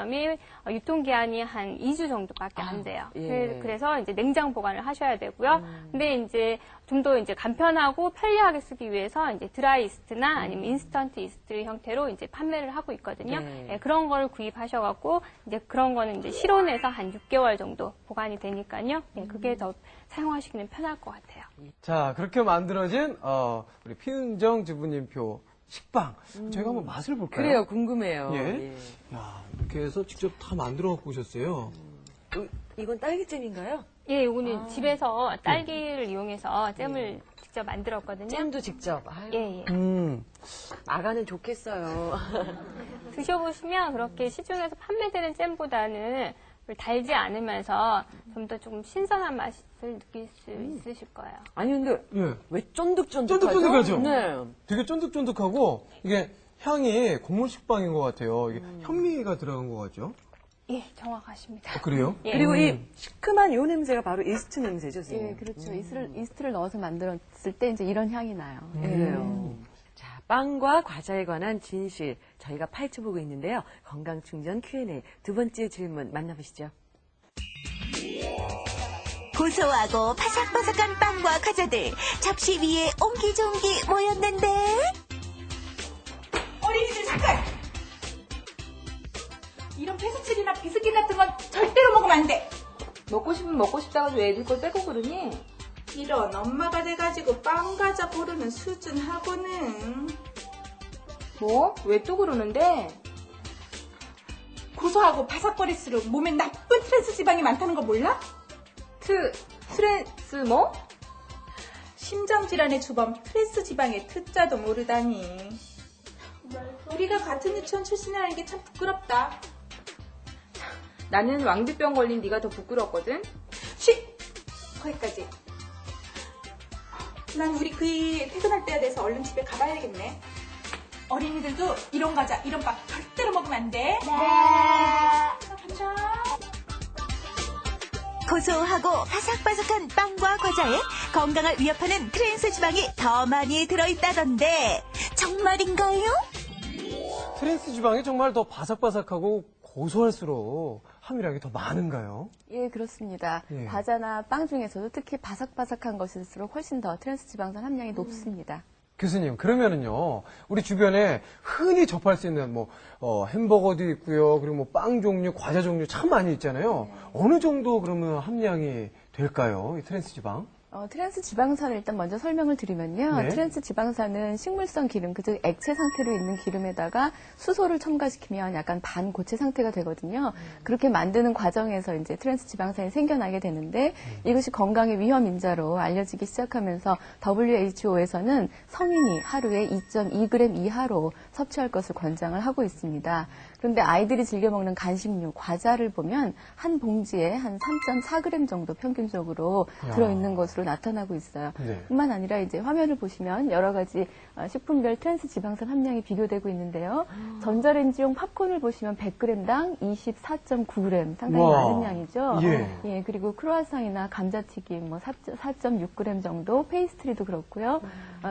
이 유통기한이 한 2주 정도밖에 안 돼요. 예. 그래서 이제 냉장 보관을 하셔야 되고요. 근데 이제 좀 더 이제 간편하고 편리하게 쓰기 위해서 이제 드라이 이스트나 아니면 인스턴트 이스트 형태로 이제 판매를 하고 있거든요. 네. 예, 그런 걸 구입하셔갖고 이제 그런 거는 이제 실온에서 한 6개월 정도 보관이 되니까요. 예, 그게 더 사용하시기는 편할 것 같아요. 자, 그렇게 만들어진 우리 피은정 주부님표 식빵. 저희가 한번 맛을 볼까요? 그래요, 궁금해요. 예. 야, 이렇게 해서 직접 다 만들어 갖고 오셨어요. 이건 딸기잼인가요? 예, 요거는 집에서 딸기를 이용해서 잼을 직접 만들었거든요. 잼도 직접. 아유, 예, 예. 마가는 좋겠어요. 드셔보시면 그렇게 시중에서 판매되는 잼보다는 달지 않으면서 좀 더 조금 신선한 맛을 느낄 수 있으실 거예요. 아니 근데 예. 왜 쫀득쫀득하죠? 쫀득쫀득하죠? 네. 되게 쫀득쫀득하고 이게 향이 곡물 식빵인 것 같아요. 이게 현미가 들어간 것 같죠? 예, 정확하십니다. 그래요? 예. 그리고 이 시큼한 요 냄새가 바로 이스트 냄새죠, 선생님? 예, 그렇죠. 이스트를 넣어서 만들었을 때 이제 이런 향이 나요. 그래요. 자, 빵과 과자에 관한 진실 저희가 파헤쳐보고 있는데요. 건강충전 Q&A 두 번째 질문 만나보시죠. 고소하고 바삭바삭한 빵과 과자들 접시 위에 옹기종기 모였는데 어린이들 잠깐! 이런 페스칠이나 비스킷 같은 건 절대로 먹으면 안 돼! 먹고 싶으면 먹고 싶다고 왜 애들 걸 빼고 그러니? 이런 엄마가 돼가지고 빵 과자 고르는 수준하고는 뭐? 왜 또 그러는데? 고소하고 바삭거릴수록 몸에 나쁜 트랜스 지방이 많다는 거 몰라? 스트레스 뭐? 심장질환의 주범 트랜스 지방의 트자도 모르다니. 우리가 같은 유치원 출신이라는 게 참 부끄럽다. 나는 왕비병 걸린 네가 더 부끄럽거든? 쉿! 거기까지. 난 우리 그이 퇴근할 때가 돼서 얼른 집에 가봐야겠네. 어린이들도 이런 과자, 이런 빵 절대로 먹으면 안 돼. 네. 간다. 고소하고 바삭바삭한 빵과 과자에 건강을 위협하는 트랜스 지방이 더 많이 들어있다던데 정말인가요? 트랜스 지방이 정말 더 바삭바삭하고 고소할수록 함유량이 더 많은가요? 예, 그렇습니다. 예. 과자나 빵 중에서도 특히 바삭바삭한 것일수록 훨씬 더 트랜스 지방산 함량이 높습니다. 교수님, 그러면은요, 우리 주변에 흔히 접할 수 있는 햄버거도 있고요, 그리고 뭐 빵 종류, 과자 종류 참 많이 있잖아요. 어느 정도 그러면 함량이 될까요? 이 트랜스 지방? 트랜스 지방산을 일단 먼저 설명을 드리면요. 네. 트랜스 지방산은 식물성 기름, 즉 액체 상태로 있는 기름에다가 수소를 첨가시키면 약간 반고체 상태가 되거든요. 그렇게 만드는 과정에서 이제 트랜스 지방산이 생겨나게 되는데 이것이 건강의 위험 인자로 알려지기 시작하면서 WHO에서는 성인이 하루에 2.2g 이하로 섭취할 것을 권장을 하고 있습니다. 그런데 아이들이 즐겨 먹는 간식류, 과자를 보면 한 봉지에 한 3.4g 정도 평균적으로 들어있는 것으로 나타나고 있어요. 네. 뿐만 아니라 이제 화면을 보시면 여러 가지 식품별 트랜스 지방산 함량이 비교되고 있는데요. 전자레인지용 팝콘을 보시면 100g당 24.9g 상당히 우와. 많은 양이죠. 예. 그리고 크루아상이나 감자튀김 뭐 4.6g 정도, 페이스트리도 그렇고요.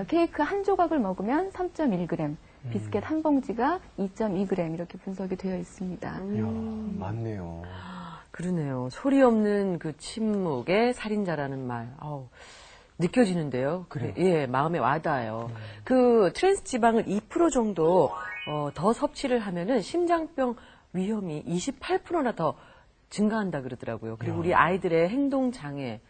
케이크 한 조각을 먹으면 3.1g. 비스켓 한 봉지가 2.2g 이렇게 분석이 되어 있습니다. 이야, 맞네요. 그러네요. 소리 없는 그 침묵의 살인자라는 말. 아우, 느껴지는데요. 그래요? 예, 마음에 와닿아요. 그 트랜스 지방을 2% 정도 더 섭취를 하면은 심장병 위험이 28%나 더 증가한다 그러더라고요. 그리고 우리 아이들의 행동 장애,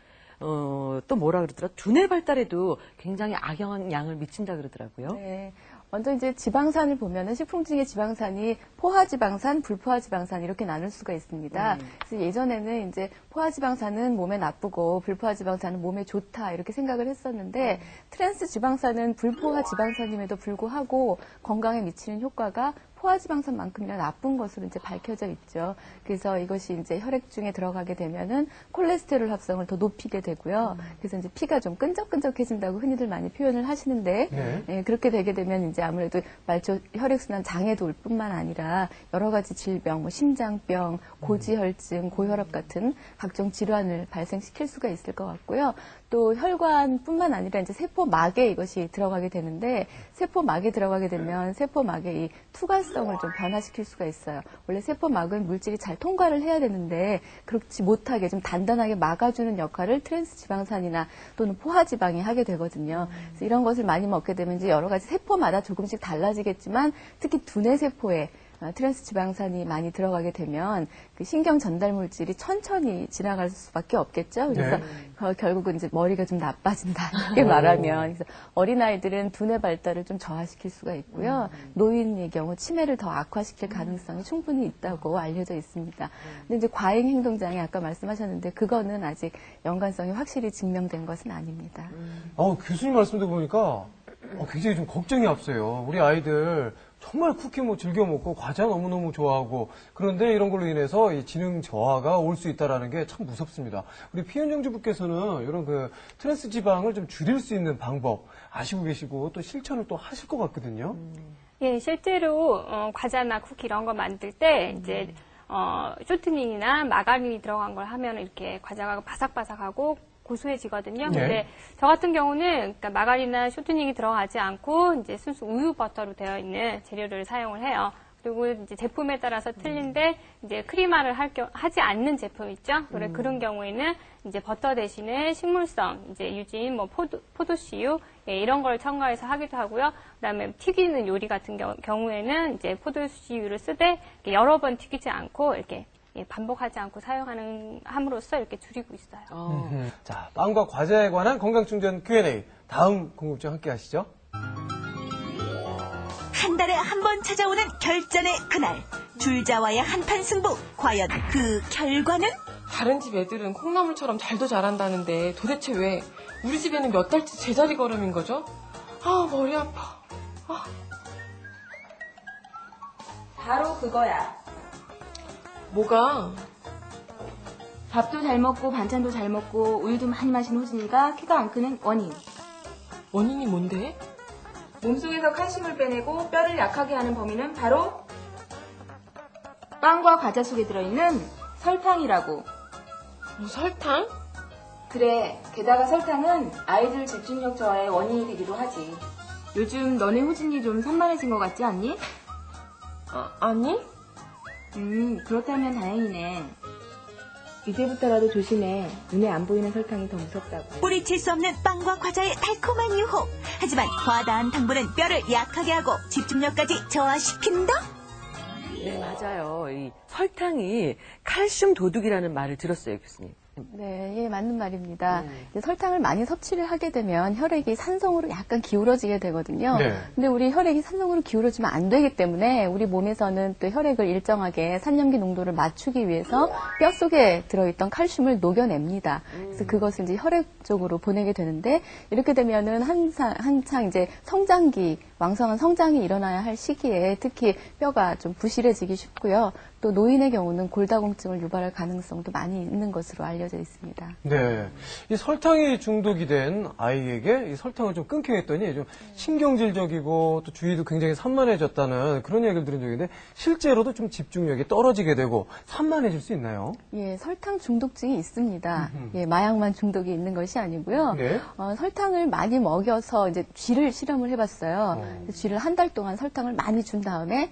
또 뭐라 그러더라? 두뇌 발달에도 굉장히 악영향을 미친다 그러더라고요. 네. 먼저 이제 지방산을 보면은 식품 중에 지방산이 포화지방산, 불포화지방산 이렇게 나눌 수가 있습니다. 그래서 예전에는 이제 포화지방산은 몸에 나쁘고 불포화지방산은 몸에 좋다 이렇게 생각을 했었는데 트랜스 지방산은 불포화지방산임에도 불구하고 건강에 미치는 효과가 포화지방산만큼이나 나쁜 것으로 이제 밝혀져 있죠. 그래서 이것이 이제 혈액 중에 들어가게 되면은 콜레스테롤 합성을 더 높이게 되고요. 그래서 이제 피가 좀 끈적끈적해진다고 흔히들 많이 표현을 하시는데, 네. 예, 그렇게 되게 되면 이제 아무래도 말초 혈액순환 장애도 올 뿐만 아니라 여러 가지 질병, 뭐 심장병, 고지혈증, 고혈압 같은 각종 질환을 발생시킬 수가 있을 것 같고요. 또 혈관뿐만 아니라 이제 세포막에 이것이 들어가게 되는데 세포막에 들어가게 되면 세포막에 이 투과성 특성을 좀 변화시킬 수가 있어요. 원래 세포막은 물질이 잘 통과를 해야 되는데 그렇지 못하게 좀 단단하게 막아주는 역할을 트랜스 지방산이나 또는 포화 지방이 하게 되거든요. 그래서 이런 것을 많이 먹게 되면 이제 여러 가지 세포마다 조금씩 달라지겠지만 특히 두뇌 세포에 트랜스 지방산이 많이 들어가게 되면 그 신경 전달 물질이 천천히 지나갈 수밖에 없겠죠. 그래서 결국은 이제 머리가 좀 나빠진다 이렇게 말하면. 그래서 어린아이들은 두뇌 발달을 좀 저하시킬 수가 있고요. 노인의 경우 치매를 더 악화시킬 가능성이 충분히 있다고 알려져 있습니다. 근데 이제 과잉 행동장애 아까 말씀하셨는데 그거는 아직 연관성이 확실히 증명된 것은 아닙니다. 교수님 말씀 들어보니까 굉장히 좀 걱정이 앞서요. 우리 아이들 정말 쿠키 뭐 즐겨 먹고 과자 너무너무 좋아하고 그런데 이런 걸로 인해서 이 지능 저하가 올 수 있다라는 게 참 무섭습니다. 우리 피은정 주부께서는 이런 그 트랜스 지방을 좀 줄일 수 있는 방법 아시고 계시고 또 실천을 또 하실 것 같거든요. 예, 실제로 과자나 쿠키 이런 거 만들 때 이제 쇼트닝이나 마가린이 들어간 걸 하면 이렇게 과자가 바삭바삭하고 고소해지거든요. 네. 근데 저 같은 경우는 그러니까 마가린이나 쇼트닝이 들어가지 않고 이제 순수 우유 버터로 되어 있는 재료를 사용을 해요. 그리고 이제 제품에 따라서 틀린데 이제 크리마를 하지 않는 제품 있죠. 그런 경우에는 이제 버터 대신에 식물성 이제 유진 뭐 포도씨유 이런 걸 첨가해서 하기도 하고요. 그다음에 튀기는 요리 같은 경우에는 이제 포도씨유를 쓰되 여러 번 튀기지 않고 이렇게 반복하지 않고 함으로써 이렇게 줄이고 있어요. 자, 빵과 과자에 관한 건강충전 Q&A 다음 궁금증 함께 하시죠. 한 달에 한 번 찾아오는 결전의 그날. 줄자와의 한판 승부. 과연 그 결과는? 다른 집 애들은 콩나물처럼 잘도 자란다는데 도대체 왜 우리 집에는 몇 달째 제자리 걸음인 거죠? 머리 아파. 바로 그거야. 뭐가? 밥도 잘 먹고 반찬도 잘 먹고 우유도 많이 마신 호진이가 키가 안 크는 원인. 원인이 뭔데? 몸속에서 칼슘을 빼내고 뼈를 약하게 하는 범인은 바로 빵과 과자 속에 들어있는 설탕이라고. 설탕? 그래, 게다가 설탕은 아이들 집중력 저하의 원인이 되기도 하지. 요즘 너네 호진이 좀 산만해진 것 같지 않니? 아니? 그렇다면 다행이네. 이제부터라도 조심해. 눈에 안 보이는 설탕이 더 무섭다고. 뿌리칠 수 없는 빵과 과자의 달콤한 유혹. 하지만 과다한 당분은 뼈를 약하게 하고 집중력까지 저하시킨다? 네, 맞아요. 이 설탕이 칼슘 도둑이라는 말을 들었어요, 교수님. 네, 예, 맞는 말입니다. 이제 설탕을 많이 섭취를 하게 되면 혈액이 산성으로 약간 기울어지게 되거든요. 네. 근데 우리 혈액이 산성으로 기울어지면 안 되기 때문에 우리 몸에서는 또 혈액을 일정하게 산염기 농도를 맞추기 위해서 뼈 속에 들어있던 칼슘을 녹여냅니다. 그래서 그것을 이제 혈액 쪽으로 보내게 되는데 이렇게 되면은 한창 이제 성장기, 왕성한 성장이 일어나야 할 시기에 특히 뼈가 좀 부실해지기 쉽고요. 또 노인의 경우는 골다공증을 유발할 가능성도 많이 있는 것으로 알려져 있습니다. 네. 이 설탕이 중독이 된 아이에게 이 설탕을 좀 끊게 했더니 좀 신경질적이고 또 주의도 굉장히 산만해졌다는 그런 얘기를 들은 적인데 실제로도 좀 집중력이 떨어지게 되고 산만해질 수 있나요? 예, 설탕 중독증이 있습니다. 예, 마약만 중독이 있는 것이 아니고요. 네. 설탕을 많이 먹여서 이제 쥐를 실험을 해봤어요. 쥐를 한 달 동안 설탕을 많이 준 다음에